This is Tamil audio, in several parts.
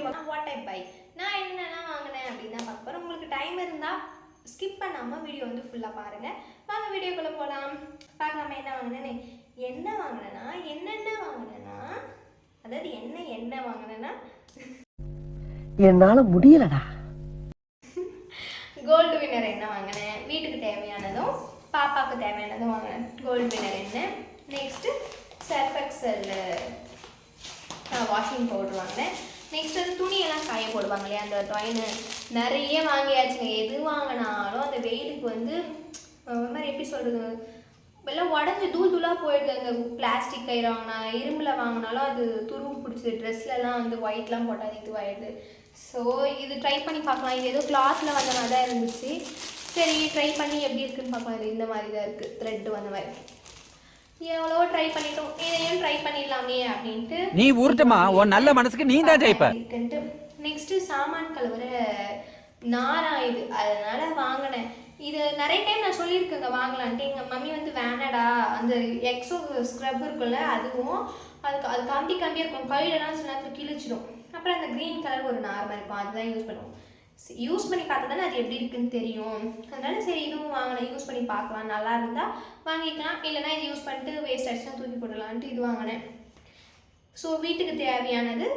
பார்க்கலாம். வாட் ஐ பை, நான் என்னென்னலாம் வாங்கினேன் அப்படின்னு தான் பார்க்க போகிறேன். உங்களுக்கு டைம் இருந்தால் ஸ்கிப் பண்ணாமல் வீடியோ வந்து ஃபுல்லாக பாருங்கள். வாங்க வீடியோக்குள்ளே போகலாம். பார்க்கலாமா என்ன வாங்கினேன்னு. என்ன வாங்கினேன்னா அதாவது என்ன வாங்கினேன்னா என்னால் முடியலடா. கோல்டு வின்னர் என்ன வாங்கினேன், வீட்டுக்கு தேவையானதும் பாப்பாவுக்கு தேவையானதும் வாங்கினேன். கோல்டு வின்னர் என்ன, next surf XL washing powder வாங்கினேன். நெக்ஸ்ட் வந்து துணியெல்லாம் காய போடுவாங்க இல்லையா, அந்த டொயின்னு நிறைய வாங்கியாச்சுங்க. எது வாங்கினாலும் அந்த வெயிலுக்கு வந்து ஒரு மாதிரி எப்படி சொல்கிறது, எல்லாம் உடஞ்சி தூளாக போயிடுது. அந்த பிளாஸ்டிக் கயிறு வாங்கினா, இரும்பில் வாங்கினாலும் அது துருவு பிடிச்சி ட்ரெஸ்லலாம் வந்து ஒயிட்லாம் போட்டால் இதுவாகிடுது. ஸோ இது ட்ரை பண்ணி பார்க்கலாம். இது ஏதோ கிளாத்தில் வந்த மாதிரி தான் இருந்துச்சு. சரி ட்ரை பண்ணி எப்படி இருக்குதுன்னு பார்க்கலாம். இது இந்த மாதிரி தான் இருக்குது, த்ரெட்டு வந்த மாதிரி. எவ்வளோ ட்ரை பண்ணிட்டோம், இதையும் ட்ரை பண்ணிடலாமே அப்படின்ட்டு. நீ ஊர்ட்டமா உன் நல்ல மனசுக்கு நீ தான் ஜெயிப்ப. நெக்ஸ்ட்டு சாமான் கழுவுற நாரா இது, அதனால வாங்கினேன். இது நிறைய டைம் நான் சொல்லியிருக்கேங்க வாங்கலான்ட்டு. எங்கள் மம்மி வந்து வேணடா, அந்த எக்ஸோ ஸ்க்ரப் இருக்குல்ல அதுவும் அது கம்பி இருக்கும், கையிலலாம் சில நேரத்தில் கிழிச்சிடும். அப்புறம் அந்த க்ரீன் கலர் ஒரு நார்மல் இருக்கும், அதுதான் யூஸ் பண்ணுவோம். யூஸ் பண்ணி பார்த்தா தானே அது எப்படி இருக்குன்னு தெரியும். அதனால சரி இதுவும் வாங்கினேன், யூஸ் பண்ணி பார்க்கலாம், நல்லா இருந்தால் வாங்கிக்கலாம், இல்லைனா இது யூஸ் பண்ணிட்டு வேஸ்ட் ஆகிடுச்சுன்னா தூக்கி போடலான்ட்டு இது வாங்கினேன். ஸோ வீட்டுக்கு தேவையானது.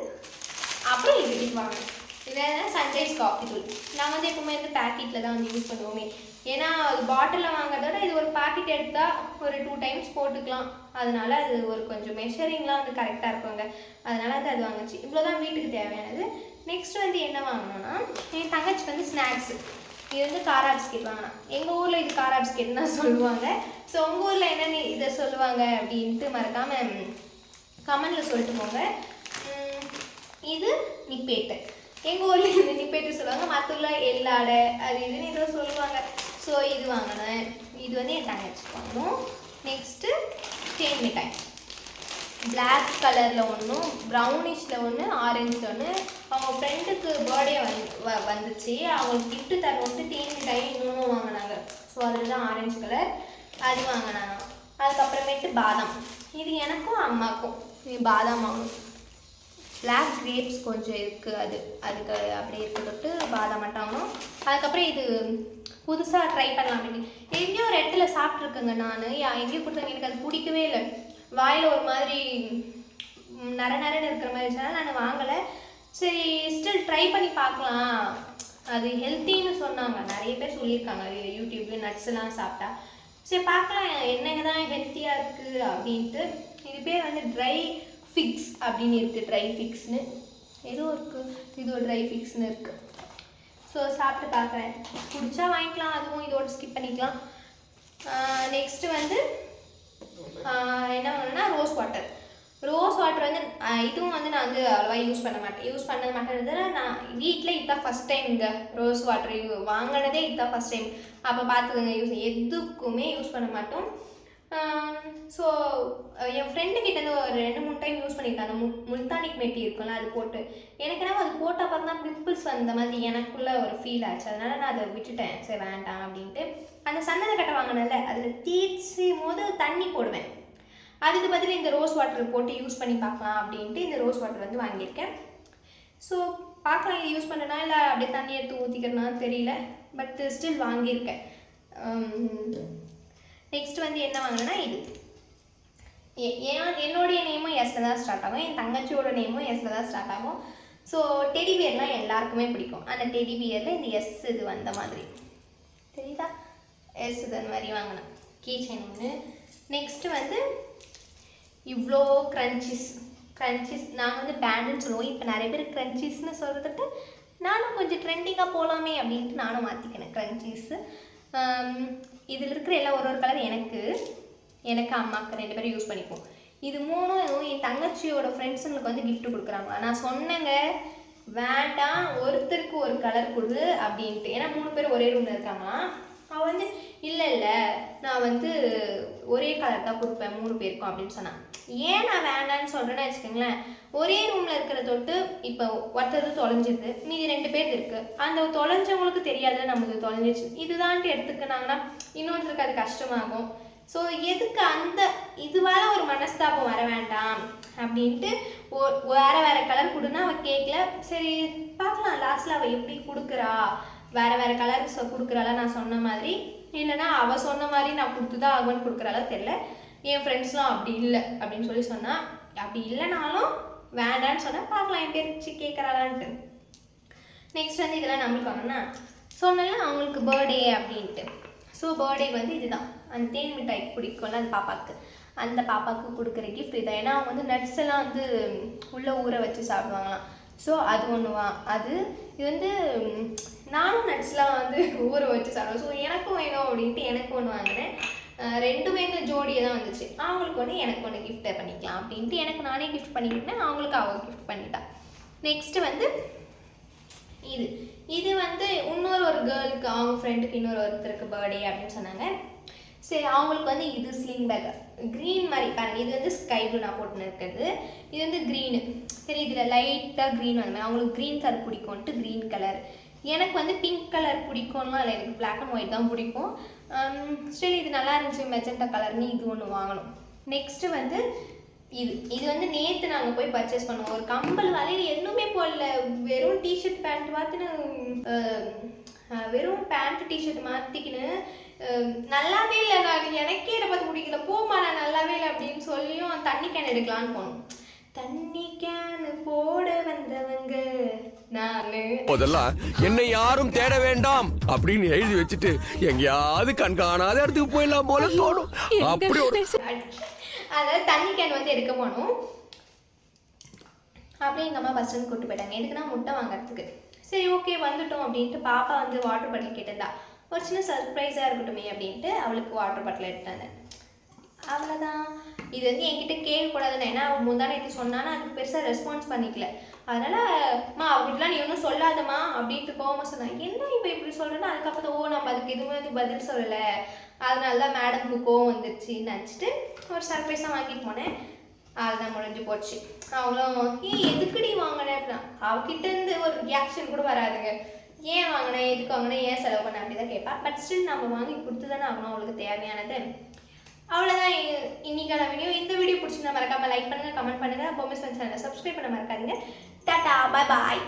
அப்புறம் இது வாங்கினேன். இது சன்ரைஸ் காஃபி தூள். நான் வந்து எப்பவுமே வந்து பேக்கெட்டில் தான் வந்து யூஸ் பண்ணுவோமே. ஏன்னா அது பாட்டிலில் வாங்குறதோட இது ஒரு பாக்கெட் எடுத்தால் ஒரு 2 டைம்ஸ் போட்டுக்கலாம். அதனால அது ஒரு கொஞ்சம் மெஷரிங்லாம் வந்து கரெக்டாக இருக்குங்க. அதனால வந்து அது வாங்கிச்சு. இவ்வளோதான் வீட்டுக்கு தேவையானது. நெக்ஸ்ட் வந்து என்ன வாங்கினோன்னா, என் தங்கச்சி வந்து ஸ்நாக்ஸு. இது வந்து காரா பிஸ்கெட் வாங்கினான். எங்கள் ஊரில் இது காரா பிஸ்கெட்னு தான் சொல்லுவாங்க. ஸோ உங்கள் ஊரில் என்னென்னு இதை சொல்லுவாங்க அப்படின்ட்டு மறக்காமல் கமெண்டில் சொல்லிட்டு போங்க. இது நிப்பேட்டு. எங்கள் ஊரில் இந்த நிப்பேட்டு சொல்லுவாங்க, மற்ற ஊரில் எல்லாடை அது இதுன்னு இதை சொல்லுவாங்க. ஸோ இது வாங்கினேன். இது வந்து என் தங்கச்சி வாங்கணும். நெக்ஸ்ட்டு தேன் மிட்டாய். பிளாக் கலரில் ஒன்றும், ப்ரௌனிஷில் ஒன்று, ஆரஞ்சில் ஒன்று. அவங்க ஃப்ரெண்டுக்கு பர்த்டே வந்துச்சு, அவங்களுக்கு கிஃப்ட்டு தரணுன்ட்டு தேன் மிட்டாய் இன்னொன்று வாங்கினாங்க. ஸோ அதில் தான் ஆரஞ்சு கலர் அது வாங்கினாங்க. அதுக்கப்புறமேட்டு பாதாம். இது எனக்கும் அம்மாவுக்கும் பாதாம் வாங்கணும். பிளாக் கிரேப்ஸ் கொஞ்சம் இருக்குது, அதுக்கு அப்படியே இருக்கிறது பாதாம் மட்டும் வாங்கணும். அதுக்கப்புறம் இது புதுசாக ட்ரை பண்ணலாம் அப்படின்னு எங்கேயோ ஒரு இடத்துல சாப்பிட்ருக்கேங்க. நான் எங்கேயோ கொடுத்தாங்க, எனக்கு அது பிடிக்கவே இல்லை. வாயில் ஒரு மாதிரி நரன்னு இருக்கிற மாதிரி இருந்துச்சுனால நான் வாங்கலை. சரி ஸ்டில் ட்ரை பண்ணி பார்க்கலாம், அது ஹெல்த்தின்னு சொன்னாங்க, நிறைய பேர் சொல்லியிருக்காங்க யூடியூப்ல, நட்ஸ்லாம் சாப்பிட்டா. சரி பார்க்கலாம் என்னங்க தான் ஹெல்த்தியாக இருக்குது அப்படின்ட்டு. இது பேர் வந்து ட்ரை ஃபிக்ஸ் அப்படின்னு இருக்குது, ட்ரை ஃபிக்ஸ்னு ஏதோ இருக்குது, இது ஒரு ட்ரை ஃபிக்ஸ்னு இருக்குது. ஸோ சாப்பிட்டு பார்க்குறேன், பிடிச்சா வாங்கிக்கலாம், அதுவும் இதோட ஸ்கிப் பண்ணிக்கலாம். நெக்ஸ்ட்டு வந்து என்ன பண்ணணும்னா ரோஸ் வாட்டர். ரோஸ் வாட்டர் வந்து இதுவும் வந்து நான் வந்து அவ்வளோவா யூஸ் பண்ண மாட்டேன். நான் வீட்டில் இதுதான் ஃபஸ்ட் டைம் இந்த ரோஸ் வாட்டர் வாங்கினதே இதுதான் ஃபஸ்ட் டைம். அப்போ பார்த்துக்கோங்க, எதுக்குமே யூஸ் பண்ண மாட்டோம். ஸோ என் ஃப்ரெண்டுக்கிட்டேருந்து ஒரு 2-3 டைம் யூஸ் பண்ணியிருக்கேன். அந்த முல்தானிக் மெட்டி இருக்குல்ல, அது போட்டு எனக்கு என்ன அது போட்ட அப்புறம் தான் பிம்பிள்ஸ் வந்த மாதிரி எனக்குள்ளே ஒரு ஃபீல் ஆச்சு. அதனால் நான் அதை விட்டுட்டேன், சரி வேண்டாம் அப்படின்ட்டு. அந்த சந்தன கட்டை வாங்கினல அதில் தீர்ச்சும் போது தண்ணி போடுவேன். அதுக்கு பதில் இந்த ரோஸ் வாட்டர் போட்டு யூஸ் பண்ணி பார்க்கலாம் அப்படின்ட்டு இந்த ரோஸ் வாட்டர் வந்து வாங்கியிருக்கேன். ஸோ பார்க்கலாம் இது யூஸ் பண்ணுறேன்னா இல்லை அப்படியே தண்ணி எடுத்து ஊற்றிக்கிறனா தெரியல, பட் ஸ்டில் வாங்கியிருக்கேன். நெக்ஸ்ட் வந்து என்ன வாங்கினேன்னா இது என்னுடைய நேமும் எஸ்ல தான் ஸ்டார்ட் ஆகும், என் தங்கச்சியோட நேமும் எஸ்ல தான் ஸ்டார்ட் ஆகும். ஸோ டெடி பியர்லாம் எல்லாருக்குமே பிடிக்கும். அந்த டெடி பியரில் இந்த எஸ் இது வந்த மாதிரி தெரியுதா, எஸ் இது அந்த மாதிரி வாங்கினேன். கீ செயின் ஒன்று. நெக்ஸ்ட்டு வந்து இவ்வளோ க்ரன்ச்சீஸ். நாங்கள் வந்து பேண்டுன்னு சொல்லுவோம். இப்போ நிறைய பேர் க்ரன்ச்சீஸ்னு சொல்கிறதுட்டு நானும் கொஞ்சம் ட்ரெண்டிங்காக போகலாமே அப்படின்ட்டு நானும் மாற்றிக்கினேன் க்ரன்ச்சீஸு. இதில் இருக்கிற எல்லாம் ஒரு கலர் எனக்கு அம்மாவுக்கு 2 பேரும் யூஸ் பண்ணிப்போம். இது 3 என் தங்கச்சியோட ஃப்ரெண்ட்ஸுங்களுக்கு வந்து கிஃப்ட் கொடுக்குறாங்க. நான் சொன்னேங்க வேண்டாம், ஒருத்தருக்கு ஒரு கலர் கொடு அப்படின்ட்டு. ஏன்னா 3 பேர் ஒரே ரூமில் இருக்காங்களாம். அவள் வந்து இல்லை நான் வந்து ஒரே கலர் தான் கொடுப்பேன் 3 பேருக்கும் அப்படின்னு சொன்னான். ஏன் நான் வேண்டான்னு சொல்கிறேன்னு வச்சுக்கோங்களேன், ஒரே ரூமில் இருக்கிற தொட்டு இப்போ ஒருத்தர் தொலைஞ்சிருது, மீதி 2 பேர் இருக்குது. அந்த தொலைஞ்சவங்களுக்கு தெரியாதுல நம்மளுக்கு தொலைஞ்சிச்சு, இதுதான்ட்டு எடுத்துக்கினாங்கன்னா இன்னொருத்தருக்கு அது கஷ்டமாகும். ஸோ எதுக்கு அந்த இதுவால் ஒரு மனஸ்தாபம் வர வேண்டாம். அப்படின்ட்டு வேறு வேறு கலர் கொடுன்னா அவள் கேட்கல. சரி பார்க்கலாம் லாஸ்ட்டில் அவள் எப்படி கொடுக்குறா, வேறு வேறு கலர்ஸ் கொடுக்குறாளா நான் சொன்ன மாதிரி, இல்லைனா அவள் சொன்ன மாதிரி நான் கொடுத்து தான் ஆகும்னு கொடுக்குறாளா தெரில. என் ஃப்ரெண்ட்ஸ்லாம் அப்படி இல்லை அப்படின்னு சொல்லி சொன்னான். அப்படி இல்லைனாலும் வேண்டான்னு சொன்னால் பார்க்கலாம் என் பேர் கேட்குறாளான்ட்டு. நெக்ஸ்ட் வந்து இதெல்லாம் நம்மளுக்கு வாங்கினா சொன்னால அவங்களுக்கு பர்த்டே அப்படின்ட்டு. ஸோ பர்த்டேக்கு வந்து இதுதான், அந்த தேன் மிட்டாய் பிடிக்கும்ல அந்த பாப்பாவுக்கு, அந்த பாப்பாவுக்கு கொடுக்குற கிஃப்ட் இதான். ஏன்னா அவங்க வந்து நட்ஸ் எல்லாம் வந்து உள்ளே ஊற வச்சு சாப்பிடுவாங்களாம். ஸோ அது ஒன்றுவா. இது வந்து நானும் நட்ஸ்லாம் வந்து ஊற வச்சு சாப்பிடுவேன். ஸோ எனக்கும் வேணும் அப்படின்ட்டு எனக்கு ஒன்று வாங்கினேன். ரெண்டுமே இந்த ஜோடியை தான் வந்துச்சு. அவங்களுக்கு ஒன்று எனக்கு ஒன்று கிஃப்ட்டை பண்ணிக்கலாம் அப்படின்ட்டு எனக்கு நானே கிஃப்ட் பண்ணிக்கிட்டேன், அவங்களுக்கு அவள் கிஃப்ட் பண்ணிட்டான். நெக்ஸ்ட்டு வந்து இது வந்து ஒரு கேர்ளுக்கு அவங்க ஃப்ரெண்டுக்கு ஒருத்தருக்கு பர்த்டே அப்படின்னு சொன்னாங்க. சரி அவங்களுக்கு வந்து இது ஸ்லிங் பேக் க்ரீன் மாதிரி பாருங்கள். இது வந்து ஸ்கை ப்ளூ நான் போட்டுன்னு இருக்கிறது, இது வந்து க்ரீனு. சரி இதில் லைட்டாக க்ரீன் அந்த மாதிரி அவங்களுக்கு க்ரீன் கலர் பிடிக்கும்ன்ட்டு க்ரீன் கலர். எனக்கு வந்து பிங்க் கலர் பிடிக்கும்லாம் இல்லை, எனக்கு பிளாக் அண்ட் ஒயிட் தான் பிடிக்கும். ஸ்டில் இது நல்லா இருந்துச்சு மெஜெண்டா கலர்னு இது ஒன்று வாங்கணும். நெக்ஸ்ட்டு வந்து இது வந்து நேற்று நாங்கள் போய் பர்ச்சேஸ் பண்ணோம். ஒரு கம்பல் வலையில் எதுவுமே போடல, வெறும் டிஷர்ட் பேண்ட் பார்த்துன்னு வெறும் பேண்ட் டிஷர்ட் மாற்றிக்கின்னு நல்லாவே இல்லை. நான் எனக்கே இதை பார்த்து பிடிக்கல, போமா நான் நல்லாவே இல்லை அப்படின்னு சொல்லியும் தண்ணி கேன் எடுக்கலான்னு போனோம். தண்ணி கேன் போட வந்தவங்க நானு அதெல்லாம் என்னை யாரும் தேட வேண்டாம் அப்படின்னு எழுதி வச்சுட்டு எங்கேயாவது கண்காணாத இடத்துக்கு போயிடலாம் போல தோணும். அப்படி ஒரு அதாவது தண்ணி கேன் வந்து எடுக்க போனோம். அப்படியே எங்கள் அம்மா பஸ் ஸ்டாண்ட் கூப்பிட்டு போயிட்டாங்க. எதுக்குன்னா முட்டை வாங்குறதுக்கு. சரி ஓகே வந்துட்டோம் அப்படின்ட்டு பாப்பா வந்து வாட்டர் பாட்டில் கேட்டிருந்தா. ஒரு சின்ன சர்ப்ரைஸாக இருக்கட்டுமே அப்படின்ட்டு அவளுக்கு வாட்டர் பாட்டில் எடுத்தாங்க. அவ்வளோதான். இது வந்து என்கிட்ட கேட்கக்கூடாதுன்னு, ஏன்னா அவள் முந்தானேத்து சொன்னான்னு அதுக்கு பெருசாக ரெஸ்பான்ஸ் பண்ணிக்கல. அதனால் அவகிட்டலாம் நீ ஒன்றும் சொல்லாதம்மா அப்படின்ட்டு கோவமாக சொன்னாங்க. என்ன இப்போ இப்படி சொல்கிறேன்னா அதுக்கப்புறம் நம்ம அதுக்கு எதுவுமே பதில் சொல்லலை, அதனால தான் மேடம்க்கு கோவம் வந்துடுச்சின்னு நினச்சிட்டு ஒரு சர்ப்ரைஸாக வாங்கிட்டு போனேன். அதுதான் முடிஞ்சு போச்சு. அவங்களும் எதுக்குடி வாங்கினேன் அப்படின்னா அவகிட்டேருந்து ஒரு ரியாக்ஷன் கூட வராதுங்க. ஏன் வாங்கினேன், எதுக்கு வாங்கினேன், ஏன் செலவு பண்ணேன் அப்படி தான் கேட்பா. பட் ஸ்டில் நம்ம வாங்கி கொடுத்து தானே ஆகணும் அவங்களுக்கு தேவையானது. அவ்வளோதான் இன்னைக்கான வீடியோ. இந்த வீடியோ பிடிச்சிருந்தா மறக்காமல் லைக் பண்ணுங்கள், கமெண்ட் பண்ணுங்கள், பொம்மை சேனலை சப்ஸ்கிரைப் பண்ண மறக்காதீங்க. டாடா, பாய் பாய்.